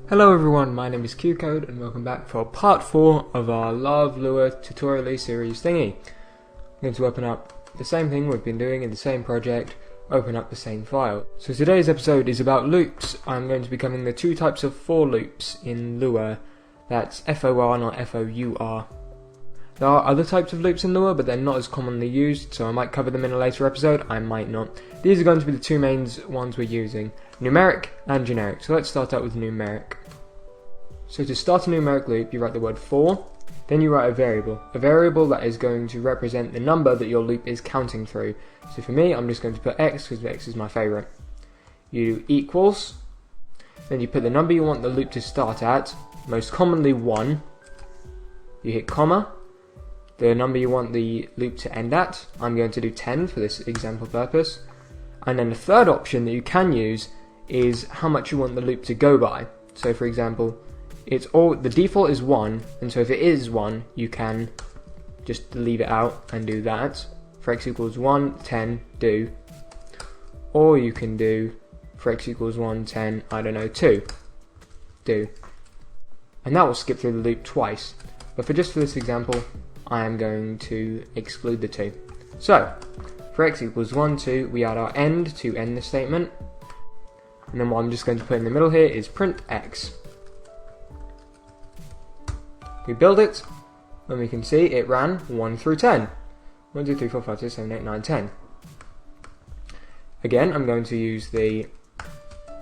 Hello everyone, my name is Qcode and welcome back for part 4 of our Löve Tutorialy series thingy. I'm going to open up the same thing we've been doing in the same project, open up the same file. So today's episode is about loops. I'm going to be covering the two types of for loops in Löve. That's FOR, not FOUR. There are other types of loops in Löve, but they're not as commonly used, so I might cover them in a later episode, I might not. These are going to be the two main ones we're using, numeric and generic. So let's start out with numeric. So to start a numeric loop, you write the word for, then you write a variable that is going to represent the number that your loop is counting through. So for me, I'm just going to put x because x is my favourite. You do equals, then you put the number you want the loop to start at, most commonly 1. You hit comma, the number you want the loop to end at. I'm going to do 10 for this example purpose. And then the third option that you can use is how much you want the loop to go by. So for example, the default is 1, and so if it is 1, you can just leave it out and do that. For x equals 1, 10, do. Or you can do, for x equals 1, 10, I don't know, 2, do. And that will skip through the loop twice. But for this example, I am going to exclude the 2. So, for x equals 1, 2, we add our end to end the statement. And then what I'm just going to put in the middle here is print x. We build it, and we can see it ran 1 through 10. 1, 2, 3, 4, 5, 6, 7, 8, 9, 10. Again, I'm going to use the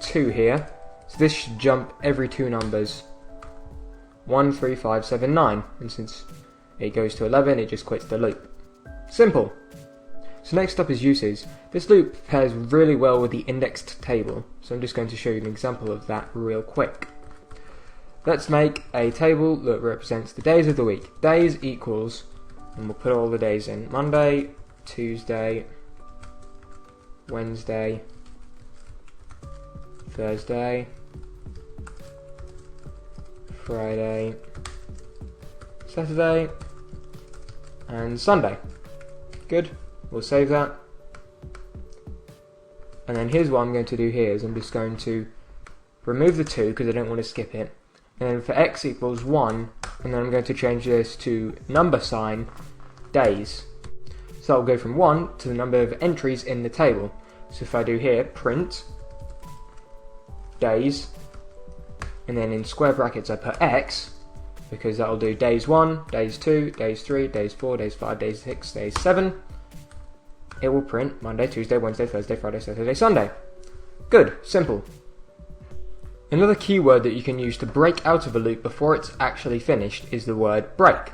2 here. So this should jump every 2 numbers. 1, 3, 5, 7, 9. And since it goes to 11, it just quits the loop. Simple. So next up is uses. This loop pairs really well with the indexed table. So I'm just going to show you an example of that real quick. Let's make a table that represents the days of the week. Days equals, and we'll put all the days in. Monday, Tuesday, Wednesday, Thursday, Friday, Saturday, and Sunday. Good, we'll save that. And then here's what I'm going to do here, is I'm just going to remove the 2 because I don't want to skip it. And then for x equals 1, and then I'm going to change this to number sign days. So I'll go from 1 to the number of entries in the table. So if I do here, print days, and then in square brackets I put x, because that'll do days 1, days 2, days 3, days 4, days 5, days 6, days 7. It will print Monday, Tuesday, Wednesday, Thursday, Friday, Saturday, Sunday. Good, simple. Another keyword that you can use to break out of a loop before it's actually finished is the word break.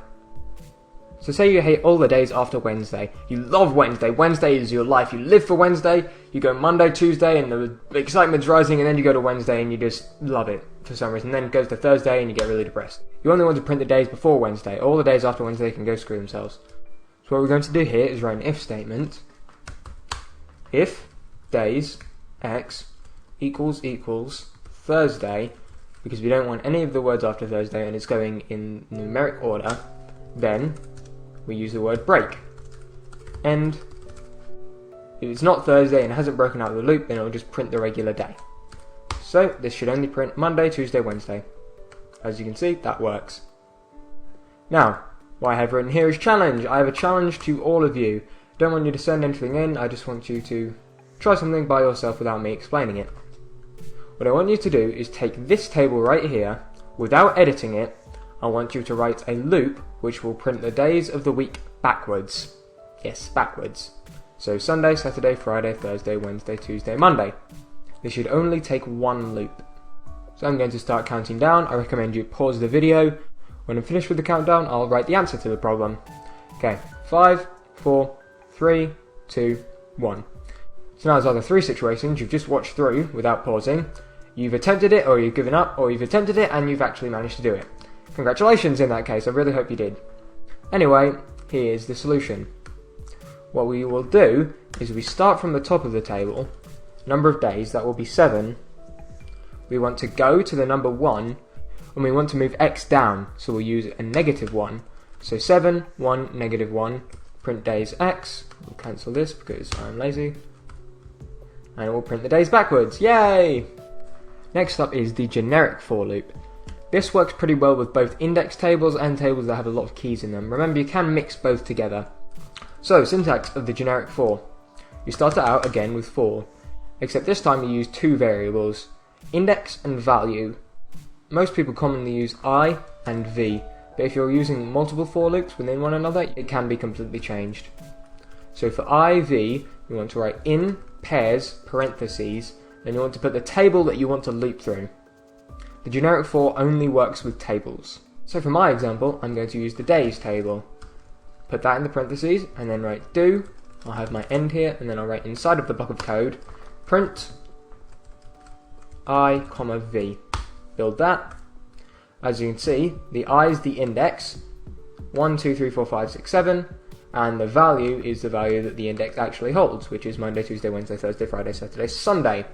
So say you hate all the days after Wednesday. You love Wednesday. Wednesday is your life. You live for Wednesday. You go Monday, Tuesday, and the excitement's rising, and then you go to Wednesday and you just love it for some reason. Then it goes to Thursday and you get really depressed. You only want to print the days before Wednesday. All the days after Wednesday can go screw themselves. So what we're going to do here is write an if statement. If days x equals Thursday, because we don't want any of the words after Thursday and it's going in numeric order, then we use the word break. And if it's not Thursday and it hasn't broken out of the loop, then it'll just print the regular day. So this should only print Monday, Tuesday, Wednesday. As you can see, that works. Now, what I have written here is challenge. I have a challenge to all of you. Don't want you to send anything in, I just want you to try something by yourself without me explaining it. What I want you to do is take this table right here, without editing it. I want you to write a loop which will print the days of the week backwards. Yes, backwards. So Sunday, Saturday, Friday, Thursday, Wednesday, Tuesday, Monday. This should only take one loop. So I'm going to start counting down. I recommend you pause the video. When I'm finished with the countdown, I'll write the answer to the problem. Okay, 5, 4, 3, 2, 1. So now there's either 3 situations you've just watched through without pausing. You've attempted it, or you've given up, or you've attempted it and you've actually managed to do it. Congratulations in that case, I really hope you did. Anyway, here's the solution. What we will do is we start from the top of the table, number of days, that will be 7. We want to go to the number 1, and we want to move x down, so we'll use a -1. So 7, 1, -1, print days x. We'll cancel this because I'm lazy. And it will print the days backwards. Yay! Next up is the generic for loop. This works pretty well with both index tables and tables that have a lot of keys in them. Remember, you can mix both together. So, syntax of the generic for. You start it out again with for, except this time you use two variables, index and value. Most people commonly use I and v, but if you're using multiple for loops within one another, it can be completely changed. So for IV, you want to write in pairs, parentheses, and you want to put the table that you want to loop through. The generic for only works with tables. So for my example, I'm going to use the days table. Put that in the parentheses, and then write do. I'll have my end here, and then I'll write inside of the block of code, print I, v. Build that. As you can see, the I is the index, 1, 2, 3, 4, 5, 6, 7, and the value is the value that the index actually holds, which is Monday, Tuesday, Wednesday, Thursday, Friday, Saturday, Sunday.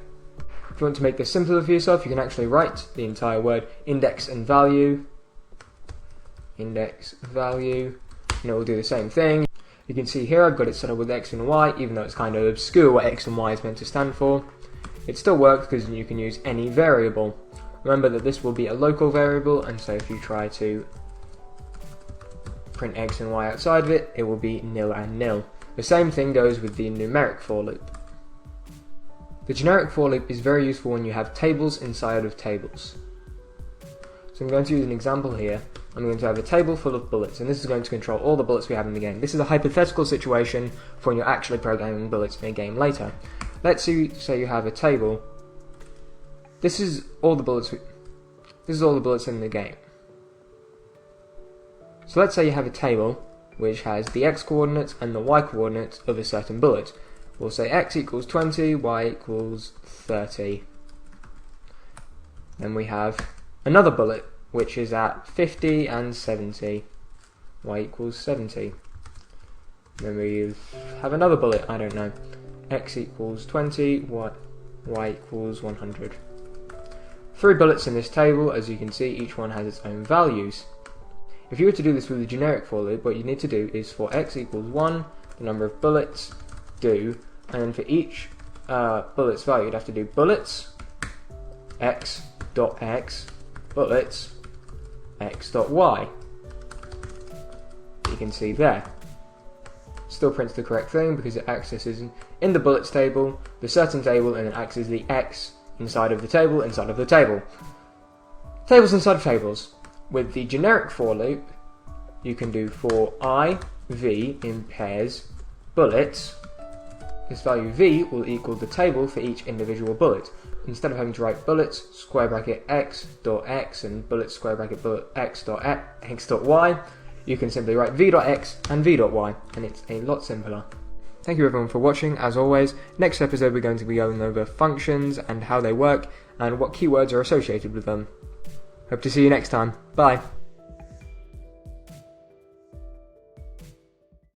If you want to make this simpler for yourself, you can actually write the entire word index and value, index, value, and it will do the same thing. You can see here I've got it set up with X and Y, even though it's kind of obscure what X and Y is meant to stand for. It still works because you can use any variable. Remember that this will be a local variable, and so if you try to print X and Y outside of it, it will be nil and nil. The same thing goes with the numeric for loop. The generic for loop is very useful when you have tables inside of tables. So I'm going to use an example here. I'm going to have a table full of bullets, and this is going to control all the bullets we have in the game. This is a hypothetical situation for when you're actually programming bullets in a game later. Let's say you have a table. This is all the bullets in the game. So let's say you have a table which has the x coordinates and the y coordinates of a certain bullet. We'll say x equals 20, y equals 30. Then we have another bullet which is at 50 and 70, y equals 70. Then we have another bullet, I don't know, x equals 20, y equals 100. 3 bullets in this table, as you can see, each one has its own values. If you were to do this with a generic for loop, what you need to do is for x equals 1, the number of bullets, do, and then for each bullet's value, you'd have to do bullets, x dot x, bullets, x dot y. You can see there. Still prints the correct thing because it accesses in the bullets table, the certain table, and it accesses the x inside of the table, inside of the table. Tables inside of tables. With the generic for loop, you can do for I, v in pairs, bullets. This value v will equal the table for each individual bullet. Instead of having to write bullets, square bracket x dot x and bullets square bracket bullet x dot y, you can simply write v dot x and v dot y, and it's a lot simpler. Thank you everyone for watching. As always, next episode we're going to be going over functions and how they work and what keywords are associated with them. Hope to see you next time. Bye.